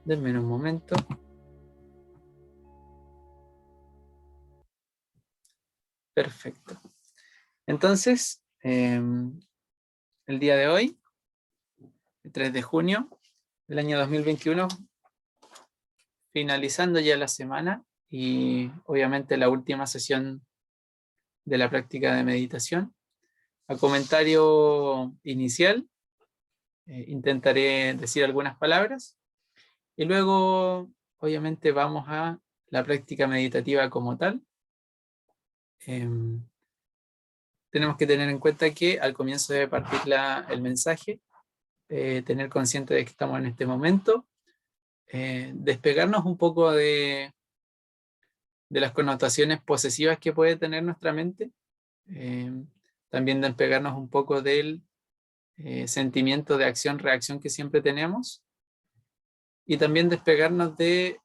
Denme un momento. Perfecto. Entonces, el día de hoy, el 3 de junio del año 2021, finalizando ya la semana y obviamente la última sesión de la práctica de meditación. A comentario inicial, intentaré decir algunas palabras y luego obviamente vamos a la práctica meditativa como tal. Tenemos que tener en cuenta que al comienzo debe partir el mensaje, tener consciente de que estamos en este momento, despegarnos un poco de las connotaciones posesivas que puede tener nuestra mente, eh, también despegarnos un poco del sentimiento de acción-reacción que siempre tenemos, y también despegarnos de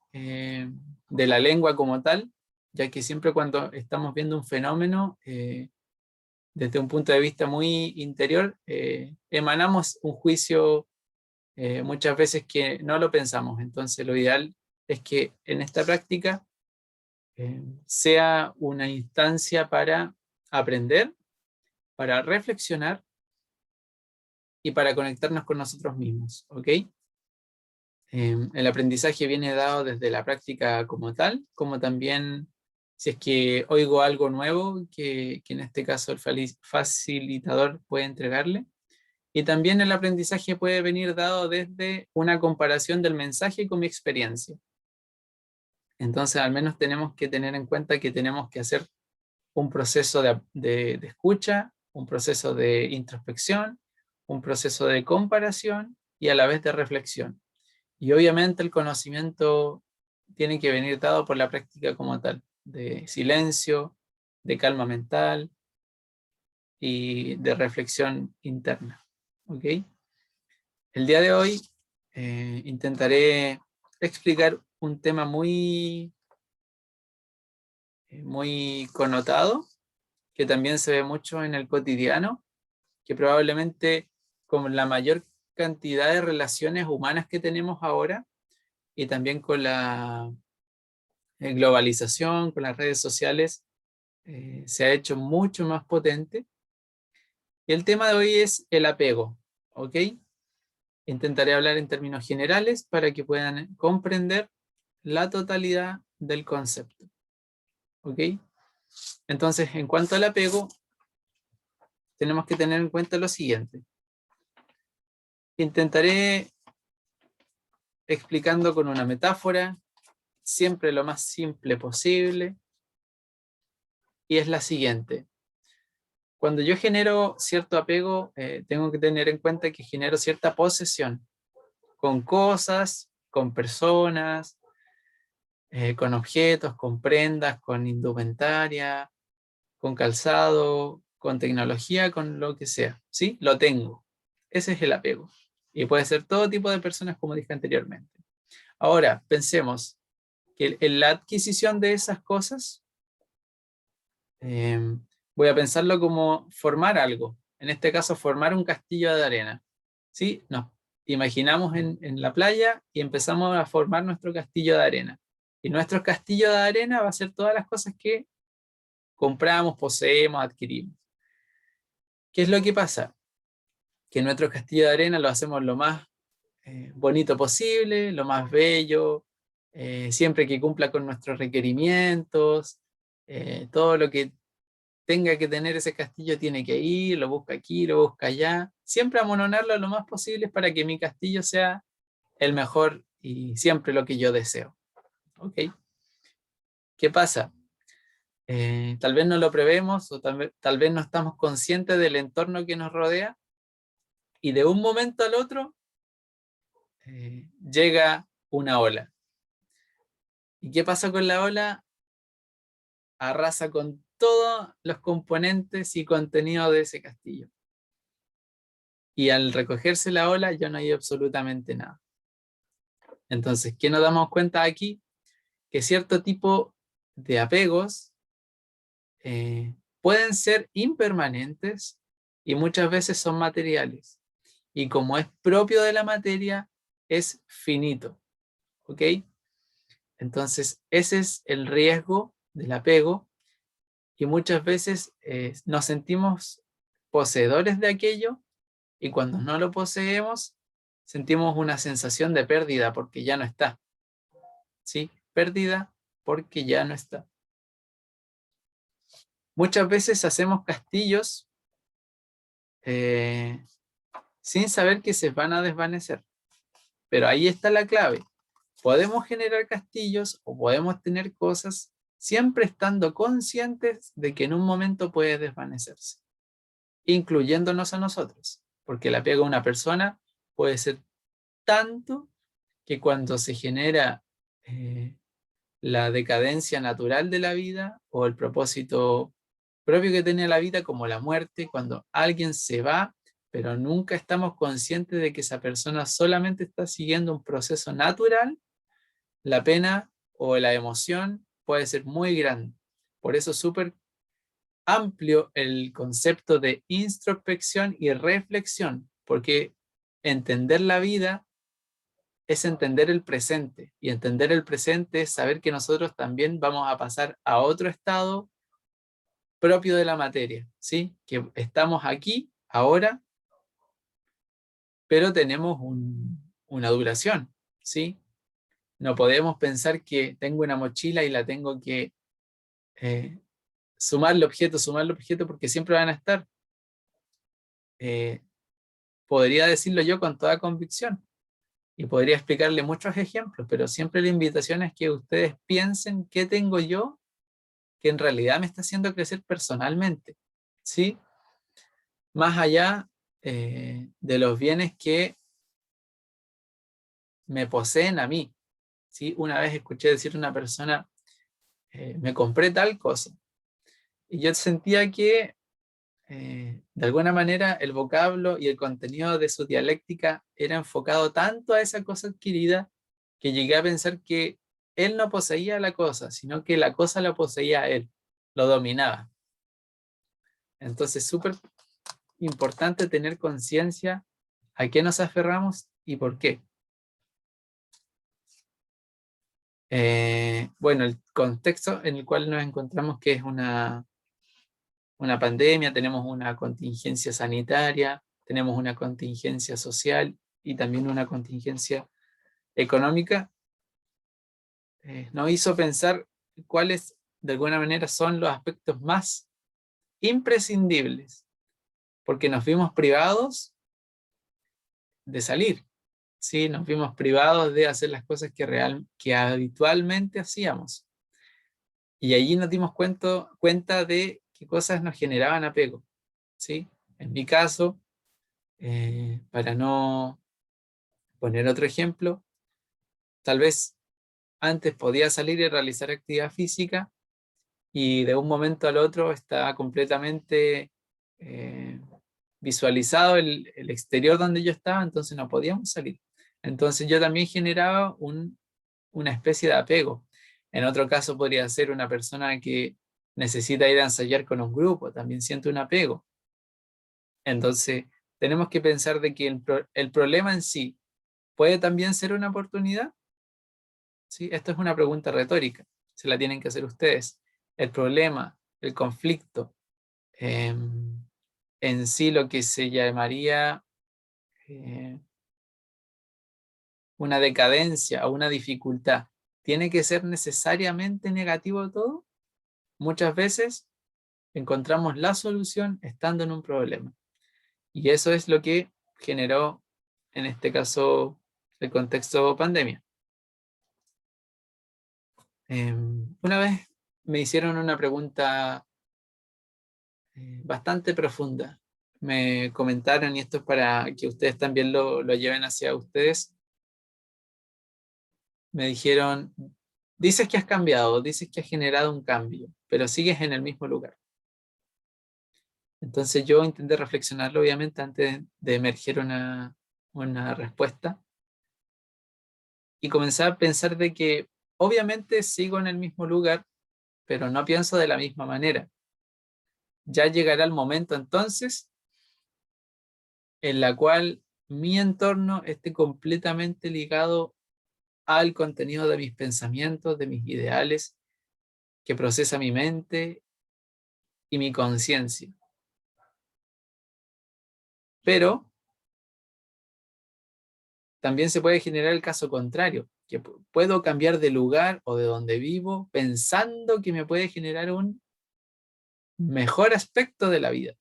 la lengua como tal, ya que siempre cuando estamos viendo un fenómeno, desde un punto de vista muy interior, emanamos un juicio muchas veces que no lo pensamos. Entonces lo ideal es que en esta práctica sea una instancia para aprender, para reflexionar y para conectarnos con nosotros mismos, ¿ok? El aprendizaje viene dado desde la práctica como tal, como también si es que oigo algo nuevo que en este caso el facilitador puede entregarle. Y también el aprendizaje puede venir dado desde una comparación del mensaje con mi experiencia. Entonces, al menos tenemos que tener en cuenta que tenemos que hacer un proceso de escucha, un proceso de introspección, un proceso de comparación y a la vez de reflexión. Y obviamente el conocimiento tiene que venir dado por la práctica como tal, de silencio, de calma mental y de reflexión interna. ¿Ok? El día de hoy intentaré explicar un tema muy connotado, que también se ve mucho en el cotidiano, que probablemente con la mayor cantidad de relaciones humanas que tenemos ahora, y también con la globalización, con las redes sociales, se ha hecho mucho más potente. Y el tema de hoy es el apego, ¿ok? Intentaré hablar en términos generales para que puedan comprender la totalidad del concepto, ¿ok? Entonces, en cuanto al apego, tenemos que tener en cuenta lo siguiente. Intentaré explicando con una metáfora, siempre lo más simple posible, y es la siguiente. Cuando yo genero cierto apego, tengo que tener en cuenta que genero cierta posesión con cosas, con personas, con objetos, con prendas, con indumentaria, con calzado, con tecnología, con lo que sea. ¿Sí? Lo tengo. Ese es el apego. Y puede ser todo tipo de personas, como dije anteriormente. Ahora, pensemos que en la adquisición de esas cosas, eh, voy a pensarlo como formar algo. En este caso, formar un castillo de arena. ¿Sí? Nos imaginamos en la playa y empezamos a formar nuestro castillo de arena. Y nuestro castillo de arena va a ser todas las cosas que compramos, poseemos, adquirimos. ¿Qué es lo que pasa? Que nuestro castillo de arena lo hacemos lo más bonito posible, lo más bello, siempre que cumpla con nuestros requerimientos, todo lo que tenga que tener ese castillo tiene que ir, lo busca aquí, lo busca allá, siempre amononarlo lo más posible para que mi castillo sea el mejor y siempre lo que yo deseo. ¿Ok? ¿Qué pasa? Tal vez no lo prevemos o tal vez no estamos conscientes del entorno que nos rodea y de un momento al otro llega una ola. ¿Y qué pasa con la ola? Arrasa con todos los componentes y contenido de ese castillo. Y al recogerse la ola ya no hay absolutamente nada. Entonces, ¿qué nos damos cuenta aquí? Que cierto tipo de apegos pueden ser impermanentes y muchas veces son materiales. Y como es propio de la materia, es finito. ¿ok? Entonces, ese es el riesgo del apego, y muchas veces nos sentimos poseedores de aquello, y cuando no lo poseemos, sentimos una sensación de pérdida porque ya no está, ¿sí? Pérdida porque ya no está. Muchas veces hacemos castillos sin saber que se van a desvanecer, pero ahí está la clave. Podemos generar castillos o podemos tener cosas siempre estando conscientes de que en un momento puede desvanecerse, incluyéndonos a nosotros, porque el apego a una persona puede ser tanto que cuando se genera la decadencia natural de la vida o el propósito propio que tiene la vida, como la muerte, cuando alguien se va, pero nunca estamos conscientes de que esa persona solamente está siguiendo un proceso natural, la pena o la emoción puede ser muy grande. Por eso es súper amplio el concepto de introspección y reflexión, porque entender la vida es entender el presente, y entender el presente es saber que nosotros también vamos a pasar a otro estado propio de la materia, ¿sí? Que estamos aquí, ahora, pero tenemos una duración, ¿sí? No podemos pensar que tengo una mochila y la tengo que eh, sumarle objetos, porque siempre van a estar. Eh, Podría decirlo yo con toda convicción y podría explicarle muchos ejemplos, pero siempre la invitación es que ustedes piensen qué tengo yo que en realidad me está haciendo crecer personalmente, ¿sí? Más allá de los bienes que me poseen a mí, ¿sí? Una vez escuché decir a una persona, me compré tal cosa, y yo sentía que de alguna manera el vocablo y el contenido de su dialéctica era enfocado tanto a esa cosa adquirida que llegué a pensar que él no poseía la cosa, sino que la cosa la poseía a él, lo dominaba. Entonces, súper importante tener conciencia a qué nos aferramos y por qué. Bueno, el contexto en el cual nos encontramos, que es una pandemia, tenemos una contingencia sanitaria, tenemos una contingencia social y también una contingencia económica, nos hizo pensar cuáles de alguna manera son los aspectos más imprescindibles, porque nos vimos privados de salir, ¿sí? Nos vimos privados de hacer las cosas que habitualmente hacíamos. Y allí nos dimos cuenta de qué cosas nos generaban apego, ¿sí? En mi caso, para no poner otro ejemplo, tal vez antes podía salir y realizar actividad física y de un momento al otro estaba completamente eh, visualizado el exterior donde yo estaba, entonces no podíamos salir. Entonces yo también generaba una especie de apego. En otro caso podría ser una persona que necesita ir a ensayar con un grupo, también siente un apego. Entonces tenemos que pensar de que el problema en sí puede también ser una oportunidad, ¿sí? Esto es una pregunta retórica, se la tienen que hacer ustedes. El problema, el conflicto, eh, en sí lo que se llamaría eh, una decadencia o una dificultad, ¿tiene que ser necesariamente negativo todo? Muchas veces encontramos la solución estando en un problema. Y eso es lo que generó, en este caso, el contexto pandemia. Una vez me hicieron una pregunta bastante profunda. Me comentaron, y esto es para que ustedes también lo lleven hacia ustedes, me dijeron, dices que has cambiado, dices que has generado un cambio, pero sigues en el mismo lugar. Entonces yo intenté reflexionarlo, obviamente, antes de emerger una respuesta, y comencé a pensar de que obviamente sigo en el mismo lugar, pero no pienso de la misma manera. Ya llegará el momento entonces en la cual mi entorno esté completamente ligado al contenido de mis pensamientos, de mis ideales, que procesa mi mente y mi conciencia. Pero también se puede generar el caso contrario, que puedo cambiar de lugar o de donde vivo pensando que me puede generar un mejor aspecto de la vida.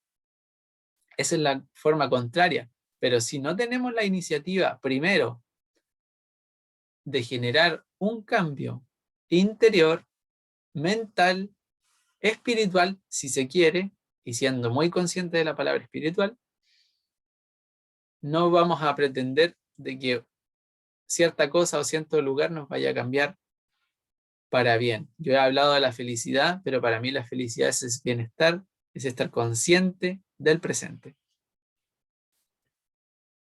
Esa es la forma contraria. Pero si no tenemos la iniciativa, primero, de generar un cambio interior, mental, espiritual, si se quiere, y siendo muy consciente de la palabra espiritual, no vamos a pretender de que cierta cosa o cierto lugar nos vaya a cambiar para bien. Yo he hablado de la felicidad, pero para mí la felicidad es bienestar, es estar consciente del presente.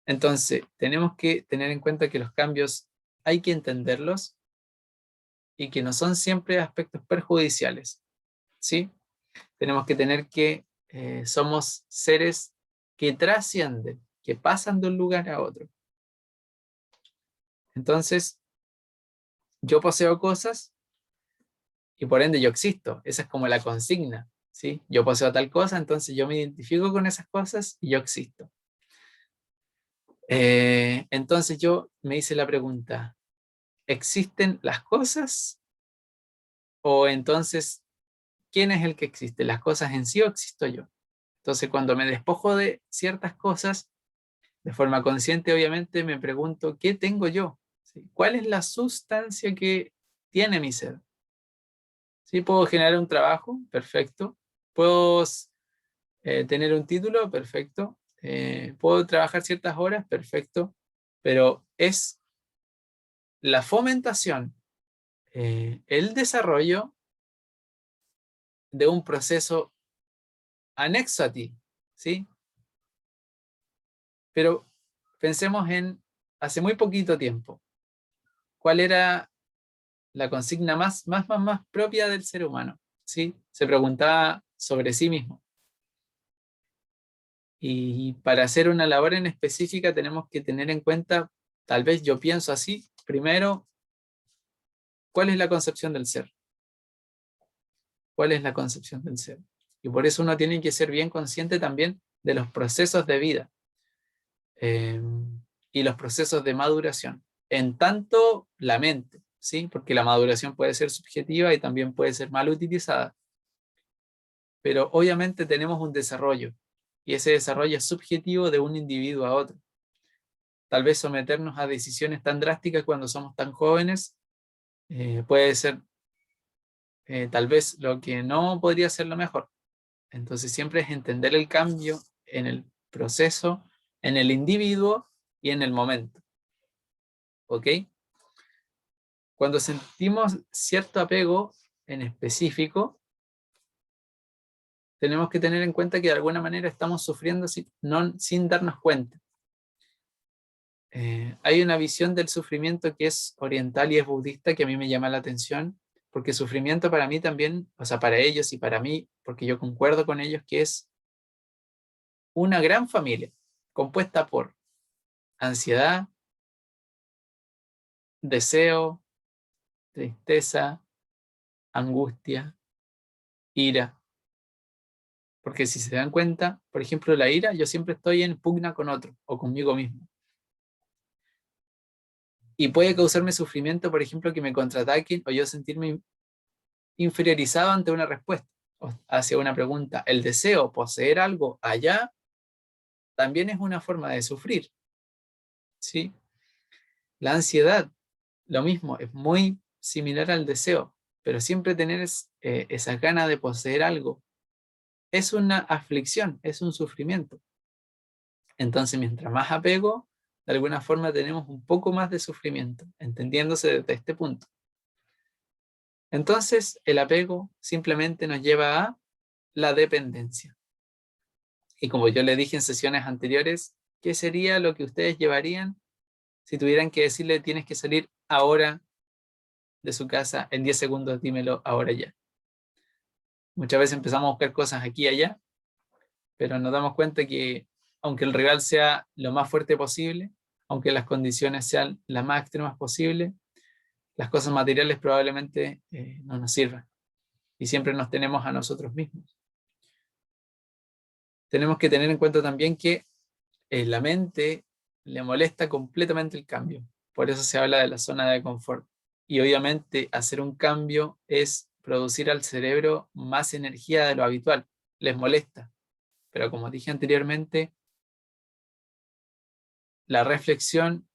Entonces, tenemos que tener en cuenta que los cambios hay que entenderlos y que no son siempre aspectos perjudiciales, ¿sí? Tenemos que tener que somos seres que trascienden, que pasan de un lugar a otro. Entonces, yo poseo cosas y por ende yo existo. Esa es como la consigna, ¿sí? Yo poseo tal cosa, entonces yo me identifico con esas cosas y yo existo. Entonces yo me hice la pregunta, ¿existen las cosas? O entonces, ¿quién es el que existe? ¿Las cosas en sí o existo yo? Entonces, cuando me despojo de ciertas cosas, de forma consciente, obviamente, me pregunto, ¿qué tengo yo? ¿Sí? ¿Cuál es la sustancia que tiene mi ser? ¿Sí? ¿Puedo generar un trabajo? Perfecto. ¿Puedo tener un título? Perfecto. ¿Puedo trabajar ciertas horas? Perfecto. Pero es la fomentación, el desarrollo de un proceso anexo a ti, ¿sí? Pero pensemos en hace muy poquito tiempo. ¿Cuál era la consigna más propia del ser humano? ¿Sí? Se preguntaba sobre sí mismo. Y para hacer una labor en específica tenemos que tener en cuenta, tal vez yo pienso así, primero, ¿cuál es la concepción del ser? ¿Cuál es la concepción del ser? Y por eso uno tiene que ser bien consciente también de los procesos de vida eh, y los procesos de maduración. En tanto la mente, ¿sí? Porque la maduración puede ser subjetiva y también puede ser mal utilizada. Pero obviamente tenemos un desarrollo y ese desarrollo es subjetivo de un individuo a otro. Tal vez someternos a decisiones tan drásticas cuando somos tan jóvenes puede ser tal vez lo que no podría ser lo mejor. Entonces siempre es entender el cambio en el proceso, en el individuo y en el momento. ¿Ok? Cuando sentimos cierto apego en específico, tenemos que tener en cuenta que de alguna manera estamos sufriendo sin darnos cuenta. Hay una visión del sufrimiento que es oriental y es budista que a mí me llama la atención, porque sufrimiento para mí también, o sea, para ellos y para mí, porque yo concuerdo con ellos, que es una gran familia compuesta por ansiedad, deseo, tristeza, angustia, ira. Porque si se dan cuenta, por ejemplo, la ira, yo siempre estoy en pugna con otro o conmigo mismo. Y puede causarme sufrimiento, por ejemplo, que me contraataquen o yo sentirme inferiorizado ante una respuesta o hacia una pregunta. El deseo, poseer algo allá, también es una forma de sufrir, ¿sí? La ansiedad, lo mismo, es muy similar al deseo, pero siempre tener esa gana de poseer algo es una aflicción, es un sufrimiento. Entonces, mientras más apego, de alguna forma tenemos un poco más de sufrimiento, entendiéndose desde este punto. Entonces, el apego simplemente nos lleva a la dependencia. Y como yo le dije en sesiones anteriores, ¿qué sería lo que ustedes llevarían si tuvieran que decirle tienes que salir ahora de su casa en 10 segundos, dímelo ahora ya? Muchas veces empezamos a buscar cosas aquí y allá, pero nos damos cuenta que aunque el rival sea lo más fuerte posible, aunque las condiciones sean las más extremas posibles, las cosas materiales probablemente no nos sirvan. Y siempre nos tenemos a nosotros mismos. Tenemos que tener en cuenta también que la mente le molesta completamente el cambio. Por eso se habla de la zona de confort. Y obviamente hacer un cambio es producir al cerebro más energía de lo habitual. Les molesta. Pero como dije anteriormente, la reflexión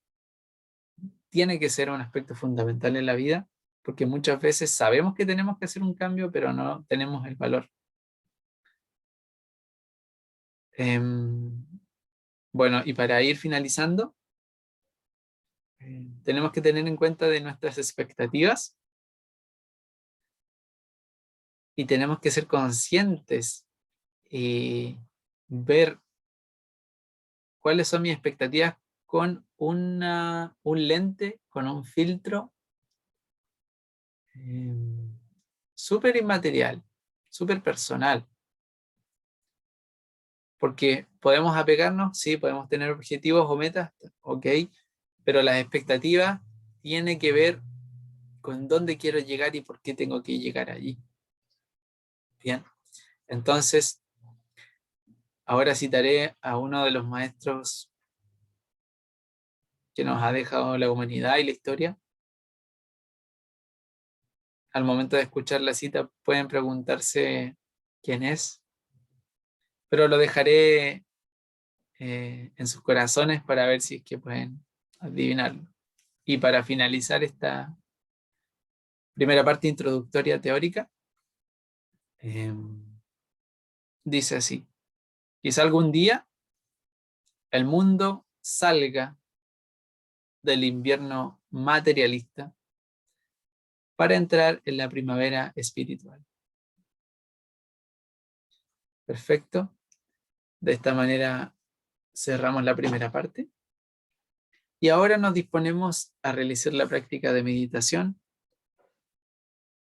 tiene que ser un aspecto fundamental en la vida, porque muchas veces sabemos que tenemos que hacer un cambio, pero no tenemos el valor. Bueno, y para ir finalizando, tenemos que tener en cuenta de nuestras expectativas y tenemos que ser conscientes y ver cuáles son mis expectativas con un lente, con un filtro súper inmaterial, súper personal. Porque podemos apegarnos, sí, podemos tener objetivos o metas, ok, pero las expectativas tienen que ver con dónde quiero llegar y por qué tengo que llegar allí. Bien, entonces ahora citaré a uno de los maestros que nos ha dejado la humanidad y la historia. Al momento de escuchar la cita pueden preguntarse quién es, pero lo dejaré en sus corazones para ver si es que pueden adivinarlo. Y para finalizar esta primera parte introductoria teórica, eh, dice así: quizá algún día el mundo salga del invierno materialista para entrar en la primavera espiritual. Perfecto. De esta manera cerramos la primera parte. Y ahora nos disponemos a realizar la práctica de meditación.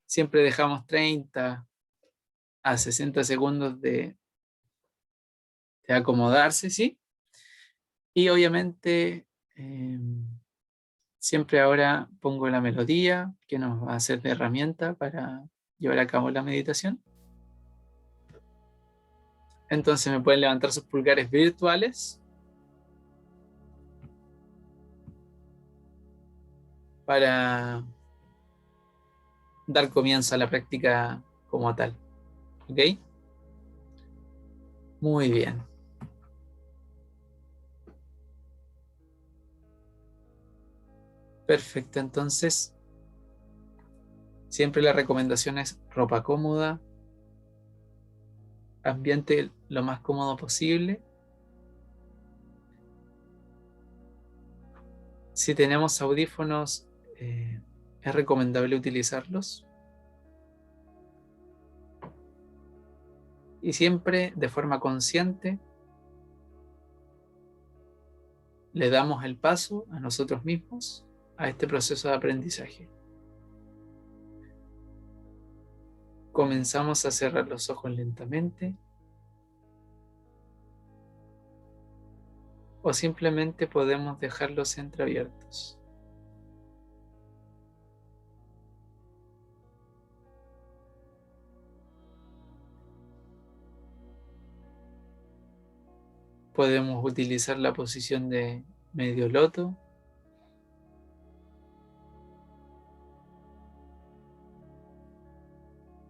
Siempre dejamos 30 a 60 segundos de acomodarse, ¿sí? Y obviamente siempre ahora pongo la melodía que nos va a ser de herramienta para llevar a cabo la meditación. Entonces me pueden levantar sus pulgares virtuales para dar comienzo a la práctica como tal. ¿Ok? Muy bien. Perfecto, entonces siempre la recomendación es ropa cómoda, ambiente lo más cómodo posible. Si tenemos audífonos, es recomendable utilizarlos. Y siempre de forma consciente le damos el paso a nosotros mismos a este proceso de aprendizaje. Comenzamos a cerrar los ojos lentamente o simplemente podemos dejarlos entreabiertos. Podemos utilizar la posición de medio loto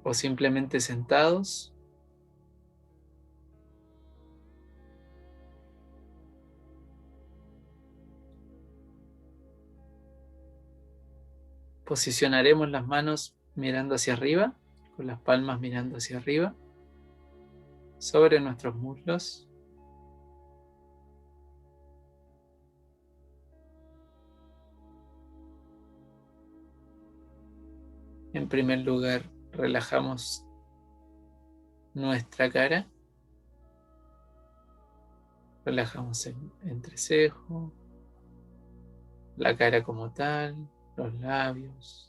o simplemente sentados. Posicionaremos las manos mirando hacia arriba, con las palmas mirando hacia arriba, sobre nuestros muslos. En primer lugar, relajamos nuestra cara, relajamos el entrecejo, la cara como tal, los labios.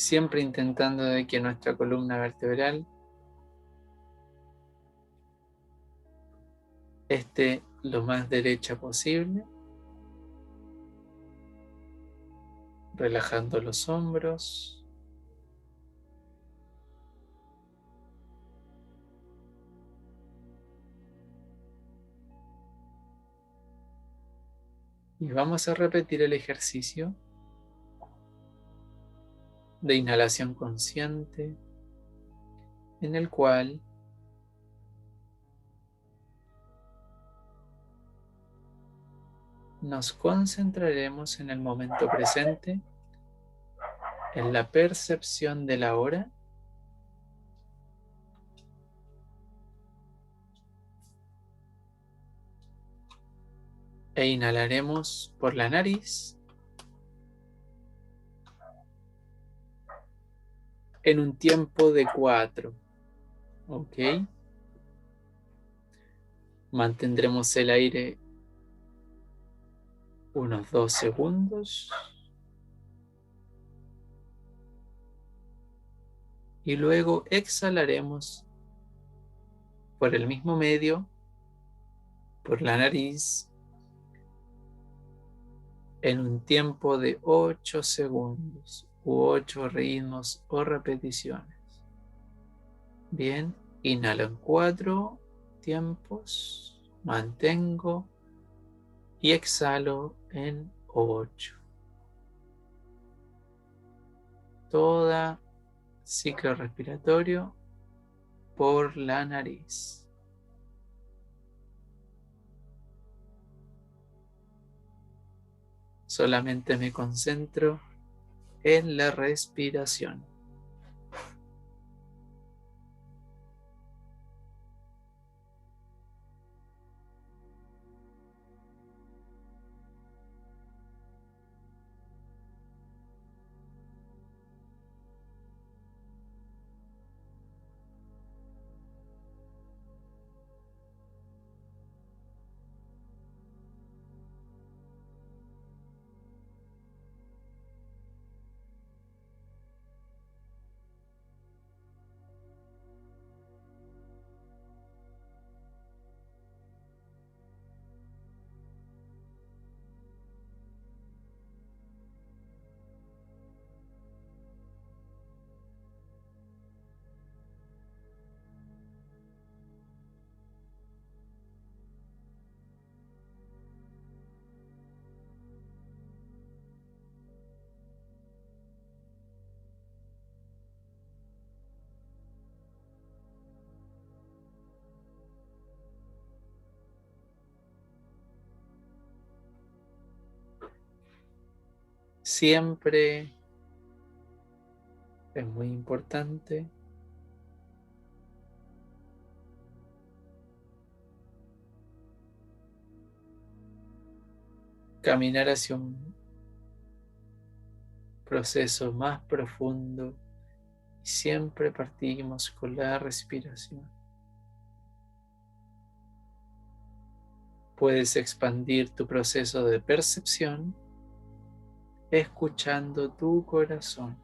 siempre intentando de que nuestra columna vertebral esté lo más derecha posible, relajando los hombros. Y vamos a repetir el ejercicio de inhalación consciente, en el cual nos concentraremos en el momento presente, en la percepción de la hora, e inhalaremos por la nariz en un tiempo de 4. ¿Ok? Mantendremos el aire unos 2 segundos y luego exhalaremos por el mismo medio, por la nariz, en un tiempo de 8 segundos u 8 ritmos o repeticiones. Bien, inhalo en 4 tiempos, mantengo y exhalo en 8. Todo ciclo respiratorio por la nariz. Solamente me concentro en la respiración. Siempre es muy importante caminar hacia un proceso más profundo y siempre partimos con la respiración. Puedes expandir tu proceso de percepción escuchando tu corazón.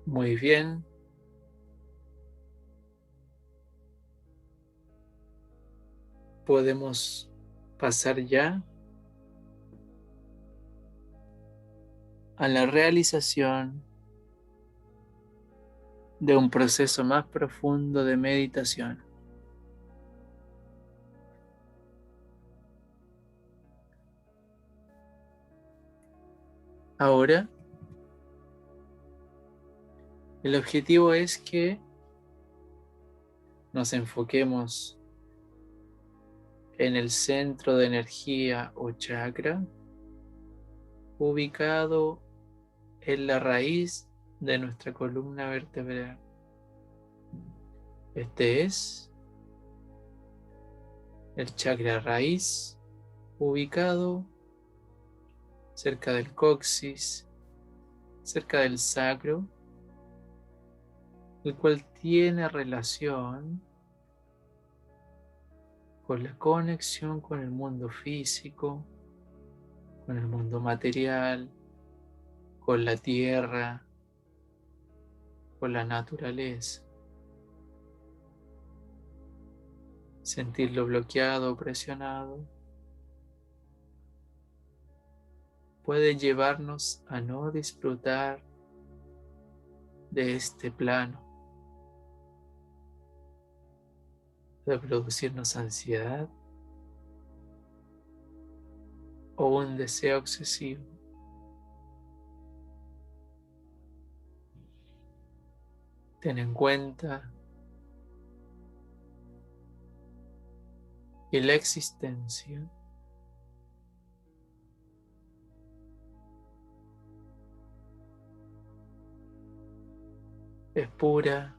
Muy bien. Podemos pasar ya a la realización de un proceso más profundo de meditación. Ahora, el objetivo es que nos enfoquemos en el centro de energía o chakra ubicado en la raíz de nuestra columna vertebral. Este es el chakra raíz ubicado cerca del coxis, cerca del sacro, el cual tiene relación con la conexión con el mundo físico, con el mundo material, con la tierra, con la naturaleza. Sentirlo bloqueado o presionado puede llevarnos a no disfrutar de este plano, de producirnos ansiedad o un deseo excesivo. Ten en cuenta que la existencia es pura,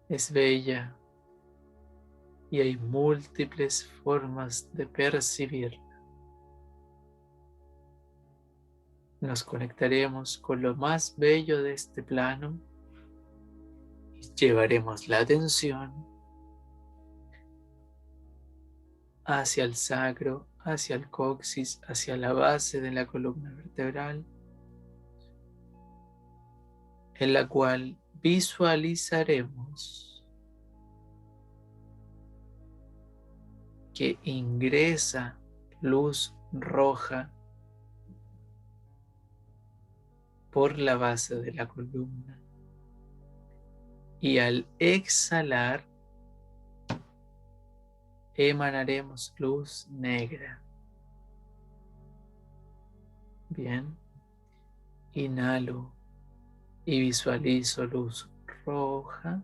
es bella y hay múltiples formas de percibirla. Nos conectaremos con lo más bello de este plano y llevaremos la atención hacia el sacro, hacia el coxis, hacia la base de la columna vertebral, en la cual visualizaremos que ingresa luz roja por la base de la columna y al exhalar emanaremos luz negra. Bien, inhalo y visualizo luz roja.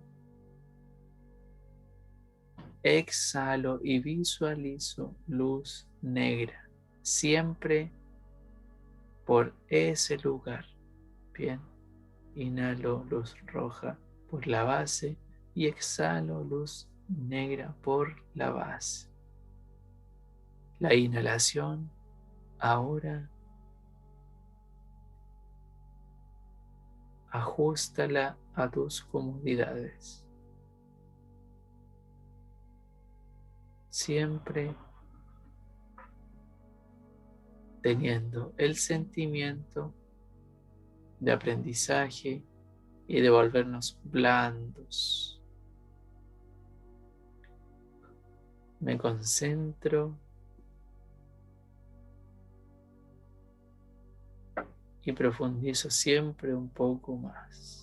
Exhalo y visualizo luz negra, siempre por ese lugar. Bien, inhalo luz roja por la base y exhalo luz negra por la base. La inhalación ahora ajústala a tus comodidades. Siempre teniendo el sentimiento de aprendizaje y de volvernos blandos. Me concentro y profundizo siempre un poco más.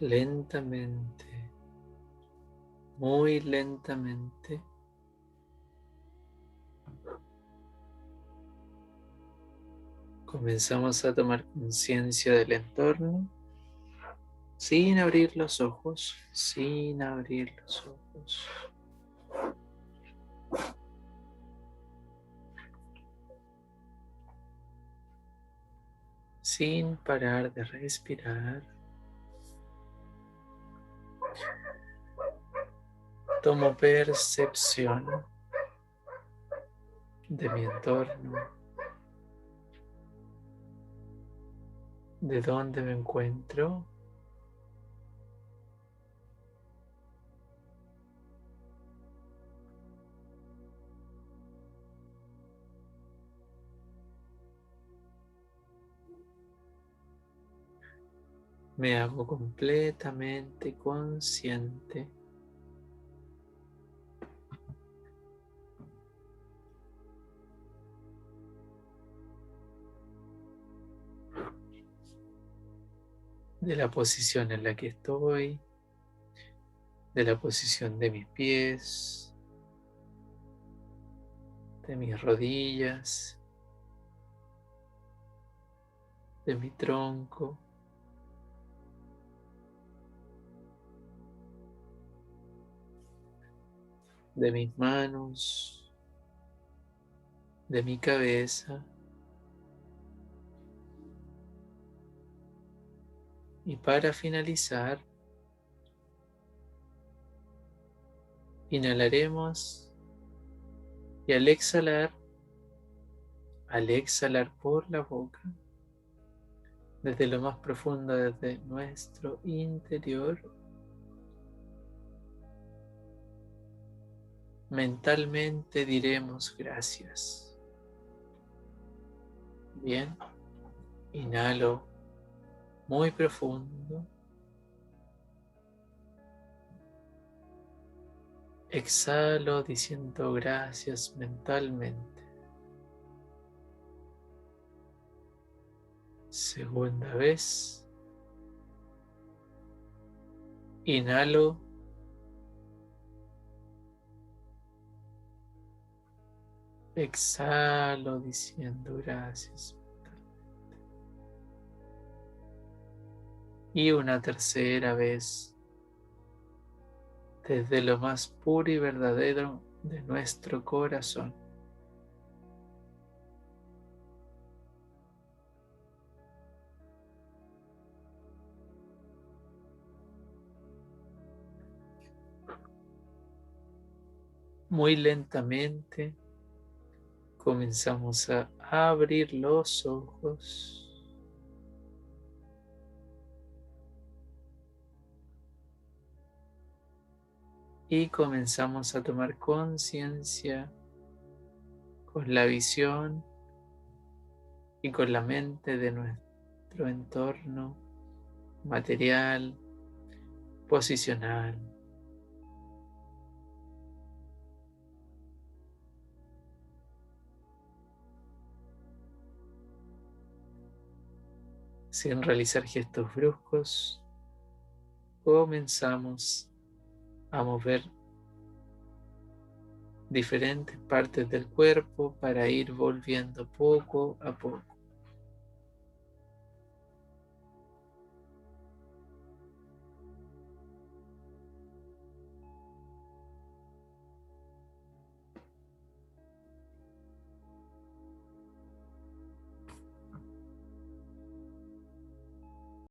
lentamente, muy lentamente, comenzamos a tomar conciencia del entorno sin abrir los ojos, sin abrir los ojos. Sin parar de respirar, tomo percepción de mi entorno, de dónde me encuentro, me hago completamente consciente de la posición en la que estoy, de la posición de mis pies, de mis rodillas, de mi tronco, de mis manos, de mi cabeza. Y para finalizar, inhalaremos y al exhalar por la boca, desde lo más profundo, desde nuestro interior, mentalmente diremos gracias. Bien, inhalo muy profundo. Exhalo diciendo gracias mentalmente. Segunda vez. Inhalo. Exhalo diciendo gracias mentalmente. Y una tercera vez. Desde lo más puro y verdadero de nuestro corazón. Muy lentamente comenzamos a abrir los ojos. Y comenzamos a tomar conciencia con la visión y con la mente de nuestro entorno material, posicional. Sin realizar gestos bruscos, comenzamos a mover diferentes partes del cuerpo para ir volviendo poco a poco.